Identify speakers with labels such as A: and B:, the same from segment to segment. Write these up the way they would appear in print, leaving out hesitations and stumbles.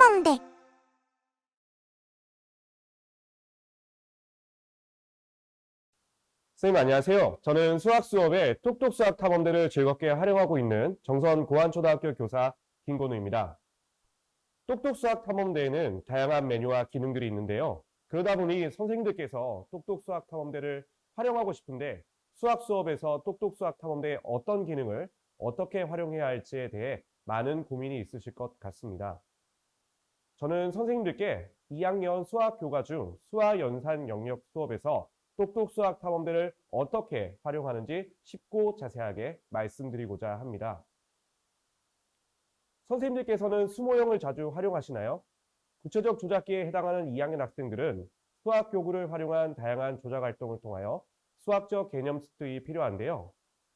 A: 탐험대.
B: 선생님 안녕하세요. 저는 수학 수업에 톡톡 수학 탐험대를 즐겁게 활용하고 있는 정선 고안초등학교 교사 김건우입니다. 똑똑 수학 탐험대에는 다양한 메뉴와 기능들이 있는데요. 그러다 보니 선생님들께서 똑똑 수학 탐험대를 활용하고 싶은데 수학 수업에서 똑똑 수학 탐험대의 어떤 기능을 어떻게 활용해야 할지에 대해 많은 고민이 있으실 것 같습니다. 저는 선생님들께 2학년 수학 교과 중 수화 연산 영역 수업에서 똑똑 수학 탐험대를 어떻게 활용하는지 쉽고 자세하게 말씀드리고자 합니다. 선생님들께서는 수모형을 자주 활용하시나요? 구체적 조작기에 해당하는 2학년 학생들은 수학 교구를 활용한 다양한 조작 활동을 통하여 수학적 개념 습득이 필요한데요.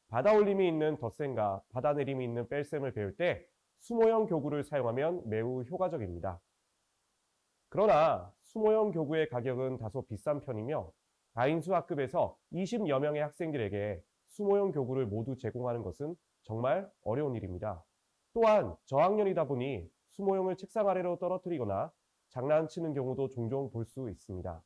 B: 받아올림이 있는 덧셈과 받아내림이 있는 뺄셈을 배울 때 수모형 교구를 사용하면 매우 효과적입니다. 그러나 수모형 교구의 가격은 다소 비싼 편이며 다인수학급에서 20여 명의 학생들에게 수모형 교구를 모두 제공하는 것은 정말 어려운 일입니다. 또한 저학년이다 보니 수모형을 책상 아래로 떨어뜨리거나 장난치는 경우도 종종 볼 수 있습니다.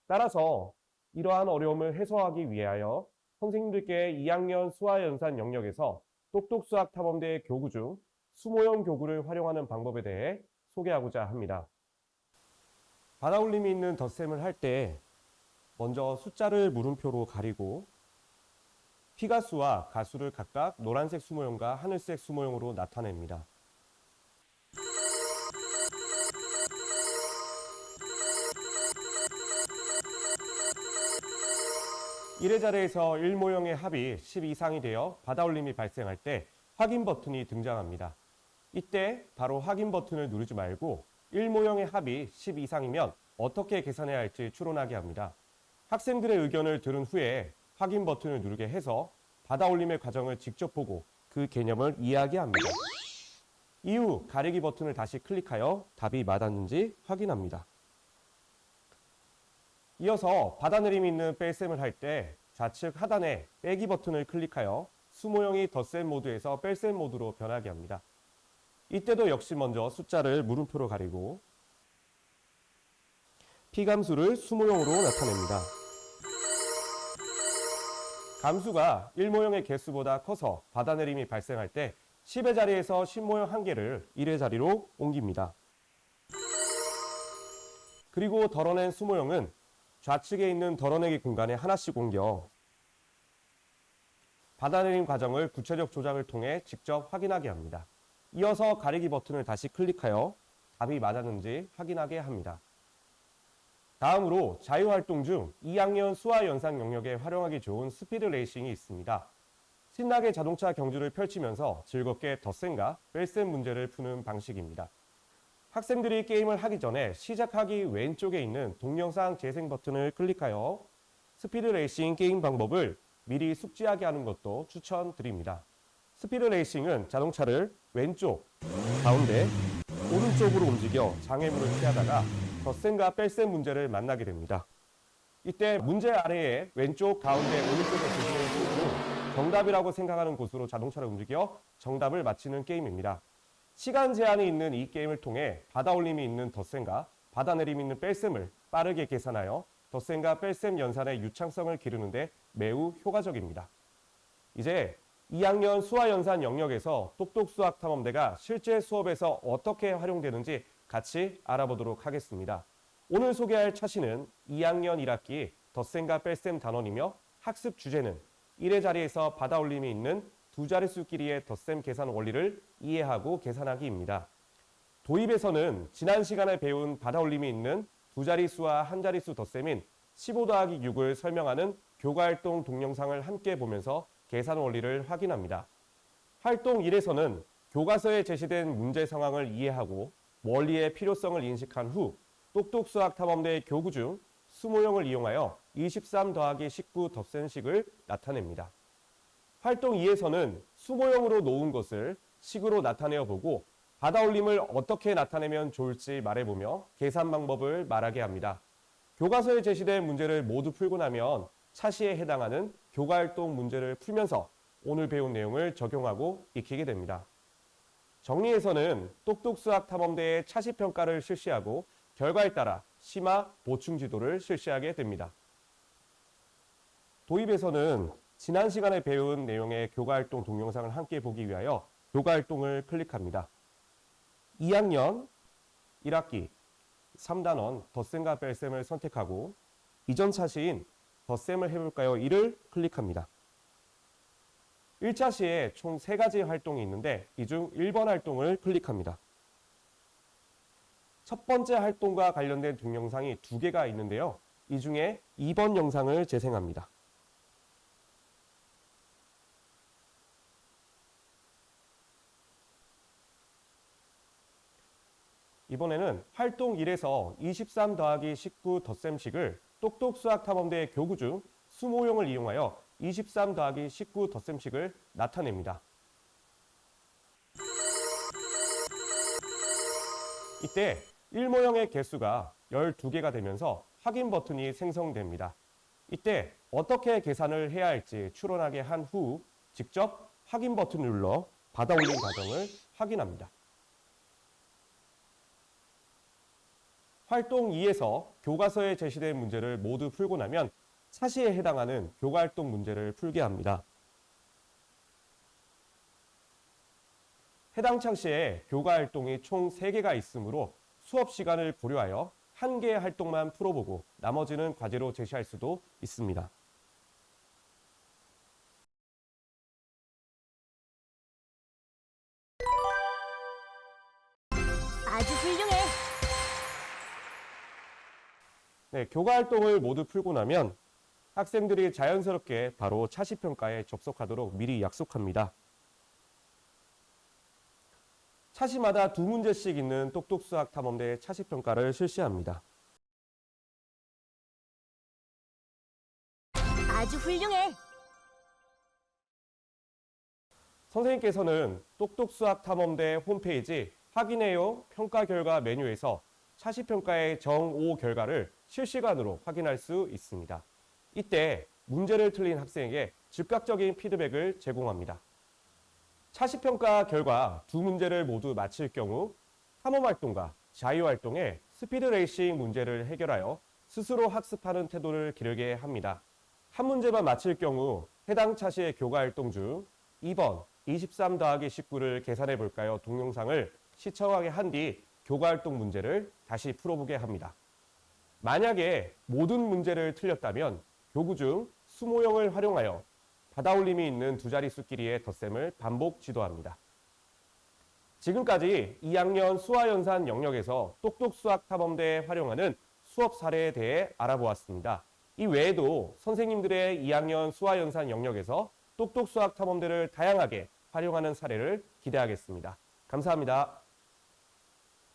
B: 따라서 이러한 어려움을 해소하기 위하여 선생님들께 2학년 수화연산 영역에서 똑똑수학 탐험대 교구 중 수모형 교구를 활용하는 방법에 대해 소개하고자 합니다. 받아올림이 있는 덧셈을 할 때 먼저 숫자를 물음표로 가리고 피가수와 가수를 각각 노란색 수모형과 하늘색 수모형으로 나타냅니다. 일의 자리에서 1모형의 합이 10 이상이 되어 받아올림이 발생할 때 확인 버튼이 등장합니다. 이때 바로 확인 버튼을 누르지 말고 1모형의 합이 10 이상이면 어떻게 계산해야 할지 추론하게 합니다. 학생들의 의견을 들은 후에 확인 버튼을 누르게 해서 받아올림의 과정을 직접 보고 그 개념을 이해하게 합니다. 이후 가리기 버튼을 다시 클릭하여 답이 맞았는지 확인합니다. 이어서 받아내림이 있는 뺄셈을 할 때 좌측 하단에 빼기 버튼을 클릭하여 수모형이 덧셈 모드에서 뺄셈 모드로 변하게 합니다. 이때도 역시 먼저 숫자를 물음표로 가리고 피감수를 수모형으로 나타냅니다. 감수가 1모형의 개수보다 커서 받아내림이 발생할 때 10의 자리에서 10모형 한 개를 1의 자리로 옮깁니다. 그리고 덜어낸 수모형은 좌측에 있는 덜어내기 공간에 하나씩 옮겨 받아내림 과정을 구체적 조작을 통해 직접 확인하게 합니다. 이어서 가리기 버튼을 다시 클릭하여 답이 맞았는지 확인하게 합니다. 다음으로 자유활동 중 2학년 수화연산 영역에 활용하기 좋은 스피드 레이싱이 있습니다. 신나게 자동차 경주를 펼치면서 즐겁게 덧셈과 뺄셈 문제를 푸는 방식입니다. 학생들이 게임을 하기 전에 시작하기 왼쪽에 있는 동영상 재생 버튼을 클릭하여 스피드 레이싱 게임 방법을 미리 숙지하게 하는 것도 추천드립니다. 스피드 레이싱은 자동차를 왼쪽, 가운데, 오른쪽으로 움직여 장애물을 피하다가 덧셈과 뺄셈 문제를 만나게 됩니다. 이때 문제 아래에 왼쪽, 가운데, 오른쪽에 지시를 쓰고 정답이라고 생각하는 곳으로 자동차를 움직여 정답을 맞히는 게임입니다. 시간 제한이 있는 이 게임을 통해 받아올림이 있는 덧셈과 받아내림이 있는 뺄셈을 빠르게 계산하여 덧셈과 뺄셈 연산의 유창성을 기르는 데 매우 효과적입니다. 이제 2학년 수화연산 영역에서 똑똑 수학 탐험대가 실제 수업에서 어떻게 활용되는지 같이 알아보도록 하겠습니다. 오늘 소개할 차시는 2학년 1학기 덧셈과 뺄셈 단원이며 학습 주제는 1의 자리에서 받아올림이 있는 두 자릿수끼리의 덧셈 계산 원리를 이해하고 계산하기입니다. 도입에서는 지난 시간에 배운 받아올림이 있는 두 자릿수와 한 자릿수 덧셈인 15 더하기 6을 설명하는 교과활동 동영상을 함께 보면서 계산 원리를 확인합니다. 활동 1에서는 교과서에 제시된 문제 상황을 이해하고 원리의 필요성을 인식한 후 똑똑 수학 탐험대 교구 중 수모형을 이용하여 23 더하기 19 덧셈식을 나타냅니다. 활동 2에서는 수모형으로 놓은 것을 식으로 나타내어 보고 받아올림을 어떻게 나타내면 좋을지 말해보며 계산 방법을 말하게 합니다. 교과서에 제시된 문제를 모두 풀고 나면 차시에 해당하는 교과활동 문제를 풀면서 오늘 배운 내용을 적용하고 익히게 됩니다. 정리해서는 똑똑수학탐험대의 차시평가를 실시하고 결과에 따라 심화 보충 지도를 실시하게 됩니다. 도입에서는 지난 시간에 배운 내용의 교과활동 동영상을 함께 보기 위하여 교과활동을 클릭합니다. 2학년 1학기 3단원 덧셈과 뺄셈을 선택하고 이전 차시인 덧셈을 해볼까요? 이를 클릭합니다. 1차 시에 총 3가지 활동이 있는데 이 중 1번 활동을 클릭합니다. 첫 번째 활동과 관련된 동영상이 2개가 있는데요. 이 중에 2번 영상을 재생합니다. 이번에는 활동 1에서 23 더하기 19 덧셈식을 똑똑수학탐험대 교구 중 수모형을 이용하여 23 더하기 19 덧셈식을 나타냅니다. 이때 1모형의 개수가 12개가 되면서 확인 버튼이 생성됩니다. 이때 어떻게 계산을 해야 할지 추론하게 한 후 직접 확인 버튼을 눌러 받아올린 과정을 확인합니다. 활동 2에서 교과서에 제시된 문제를 모두 풀고 나면 차시에 해당하는 교과활동 문제를 풀게 합니다. 해당 차시에 교과활동이 총 3개가 있으므로 수업 시간을 고려하여 1개의 활동만 풀어보고 나머지는 과제로 제시할 수도 있습니다.
A: 아주 훌륭해.
B: 네, 교과활동을 모두 풀고 나면 학생들이 자연스럽게 바로 차시평가에 접속하도록 미리 약속합니다. 차시마다 2문제씩 있는 똑똑수학탐험대 차시평가를 실시합니다.
A: 아주 훌륭해.
B: 선생님께서는 똑똑수학탐험대 홈페이지 확인해요 평가 결과 메뉴에서 차시평가의 정5 결과를 실시간으로 확인할 수 있습니다. 이때 문제를 틀린 학생에게 즉각적인 피드백을 제공합니다. 차시평가 결과 2문제를 모두 마칠 경우 탐험활동과 자유활동의 스피드레이싱 문제를 해결하여 스스로 학습하는 태도를 기르게 합니다. 한 문제만 마칠 경우 해당 차시의 교과활동 중 2번 23 더하기 19를 계산해 볼까요? 동영상을 시청하게 한 뒤 교과활동 문제를 다시 풀어보게 합니다. 만약에 모든 문제를 틀렸다면 교구 중 수모형을 활용하여 받아올림이 있는 2자릿수 끼리의 덧셈을 반복 지도합니다. 지금까지 2학년 수화연산 영역에서 똑똑수학탐험대에 활용하는 수업 사례에 대해 알아보았습니다. 이 외에도 선생님들의 2학년 수화연산 영역에서 똑똑수학탐험대를 다양하게 활용하는 사례를 기대하겠습니다. 감사합니다.